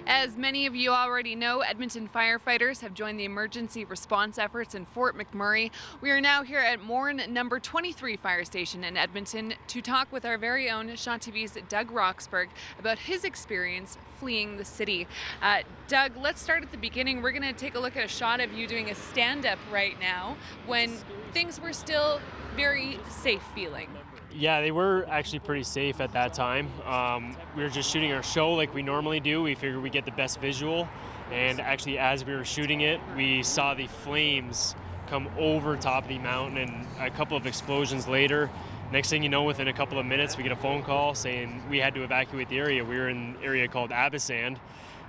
As many of you already know, Edmonton firefighters have joined the emergency response efforts in Fort McMurray. We are now here at Mourne number 23 fire station in Edmonton to talk with our very own Shaw TV's Doug Roxburgh about his experience fleeing the city. Doug, let's start at the beginning. We're going to take a look at a shot of you doing a stand-up right now when things were still very safe feeling. Yeah, they were actually pretty safe at that time. We were just shooting our show like we normally do. We figured we'd get the best visual. And actually, as we were shooting it, we saw the flames come over top of the mountain, and a couple of explosions later. Next thing you know, within a couple of minutes, we get a phone call saying we had to evacuate the area. We were in an area called Abasand,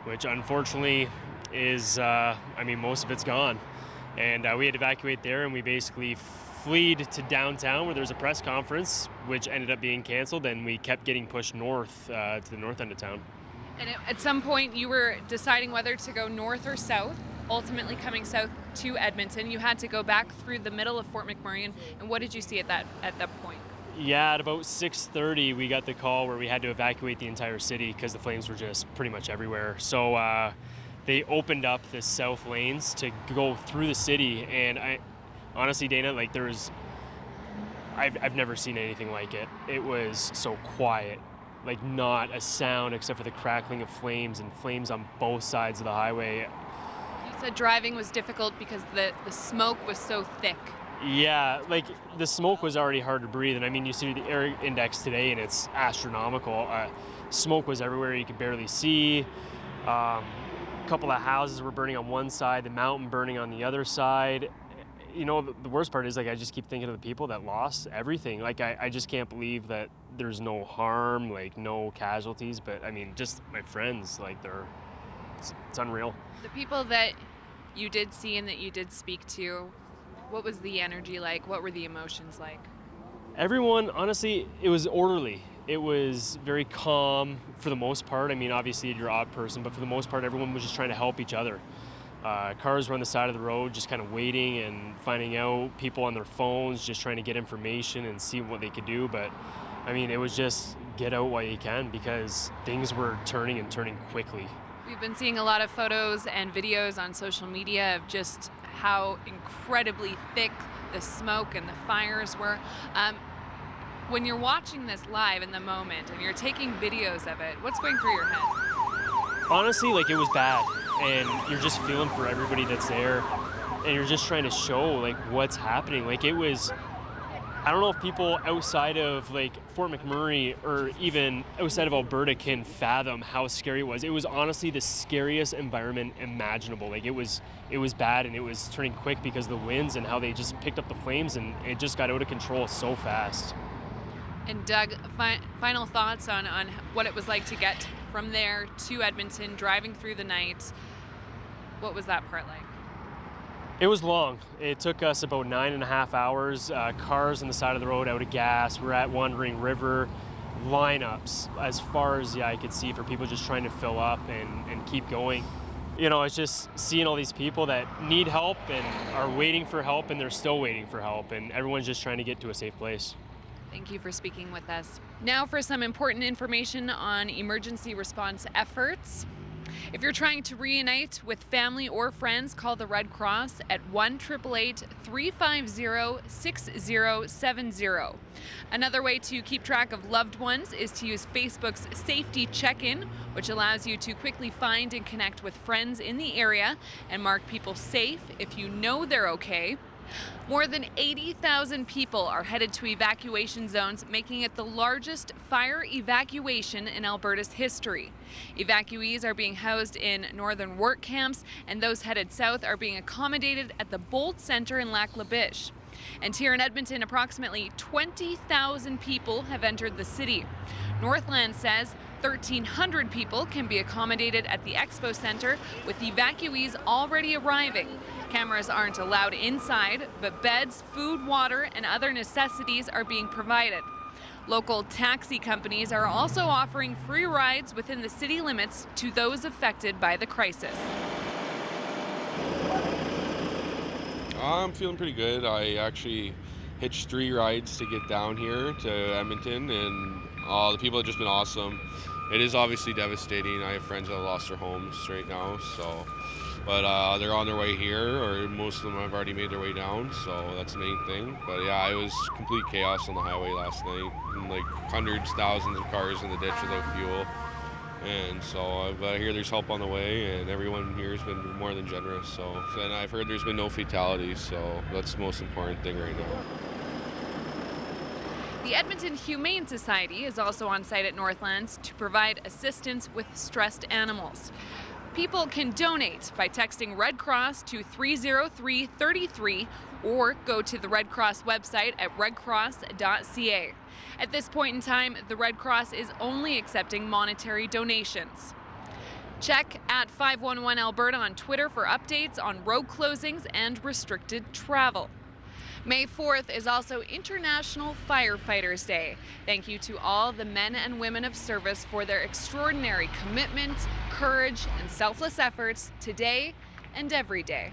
which unfortunately is, most of it's gone. And we had to evacuate there, and we basically fled to downtown where there's a press conference, which ended up being canceled, and we kept getting pushed north to the north end of town. And at some point you were deciding whether to go north or south, ultimately coming south to Edmonton. You had to go back through the middle of Fort McMurray, and what did you see at that point? Yeah, at about 6:30 we got the call where we had to evacuate the entire city because the flames were just pretty much everywhere. So they opened up the south lanes to go through the city, and honestly, Dana, I've never seen anything like it. It was so quiet, like not a sound except for the crackling of flames and flames on both sides of the highway. You said driving was difficult because the smoke was so thick. Yeah, like the smoke was already hard to breathe, and I mean, you see the air index today and it's astronomical. Smoke was everywhere, you could barely see. A couple of houses were burning on one side, the mountain burning on the other side. You know, the worst part is, I just keep thinking of the people that lost everything. I just can't believe that there's no harm, no casualties. But, just my friends, it's unreal. The people that you did see and that you did speak to, what was the energy like? What were the emotions like? Everyone, honestly, it was orderly. It was very calm for the most part. Obviously, you're an odd person, but for the most part, everyone was just trying to help each other. Cars were on the side of the road just kind of waiting and finding out, people on their phones just trying to get information and see what they could do. But it was just get out while you can because things were turning quickly. We've been seeing a lot of photos and videos on social media of just how incredibly thick the smoke and the fires were. When you're watching this live in the moment and you're taking videos of it, what's going through your head? Honestly, it was bad, and you're just feeling for everybody that's there, and you're just trying to show what's happening. It was, I don't know if people outside of Fort McMurray or even outside of Alberta can fathom how scary it was. It was honestly the scariest environment imaginable. It was bad, and it was turning quick because of the winds and how they just picked up the flames, and it just got out of control so fast. And Doug, final thoughts on what it was like to get from there to Edmonton, driving through the night. What was that part like? It was long. It took us about 9.5 hours. Cars on the side of the road out of gas. We're at Wandering River. Lineups as far as the eye could see for people just trying to fill up and keep going. It's just seeing all these people that need help and are waiting for help, and they're still waiting for help, and everyone's just trying to get to a safe place. Thank you for speaking with us. Now for some important information on emergency response efforts. If you're trying to reunite with family or friends, call the Red Cross at 1-888-350-6070. Another way to keep track of loved ones is to use Facebook's Safety Check-In, which allows you to quickly find and connect with friends in the area and mark people safe if you know they're okay. More than 80,000 people are headed to evacuation zones, making it the largest fire evacuation in Alberta's history. Evacuees are being housed in northern work camps, and those headed south are being accommodated at the Bolt Centre in Lac La Biche. And here in Edmonton, approximately 20,000 people have entered the city. Northland says 1,300 people can be accommodated at the Expo Centre, with evacuees already arriving. Cameras aren't allowed inside, but beds, food, water, and other necessities are being provided. Local taxi companies are also offering free rides within the city limits to those affected by the crisis. I'm feeling pretty good. I actually hitched 3 rides to get down here to Edmonton, and The people have just been awesome. It is obviously devastating. I have friends that have lost their homes right now, but they're on their way here, or most of them have already made their way down, so that's the main thing. But yeah, it was complete chaos on the highway last night, and like hundreds, thousands of cars in the ditch without fuel. And so but I hear there's help on the way, and everyone here has been more than generous. So, and I've heard there's been no fatalities, so that's the most important thing right now. The Edmonton Humane Society is also on site at Northlands to provide assistance with stressed animals. People can donate by texting Red Cross to 30333 or go to the Red Cross website at redcross.ca. At this point in time, the Red Cross is only accepting monetary donations. Check at 511 Alberta on Twitter for updates on road closings and restricted travel. May 4th is also International Firefighters Day. Thank you to all the men and women of service for their extraordinary commitment, courage, and selfless efforts today and every day.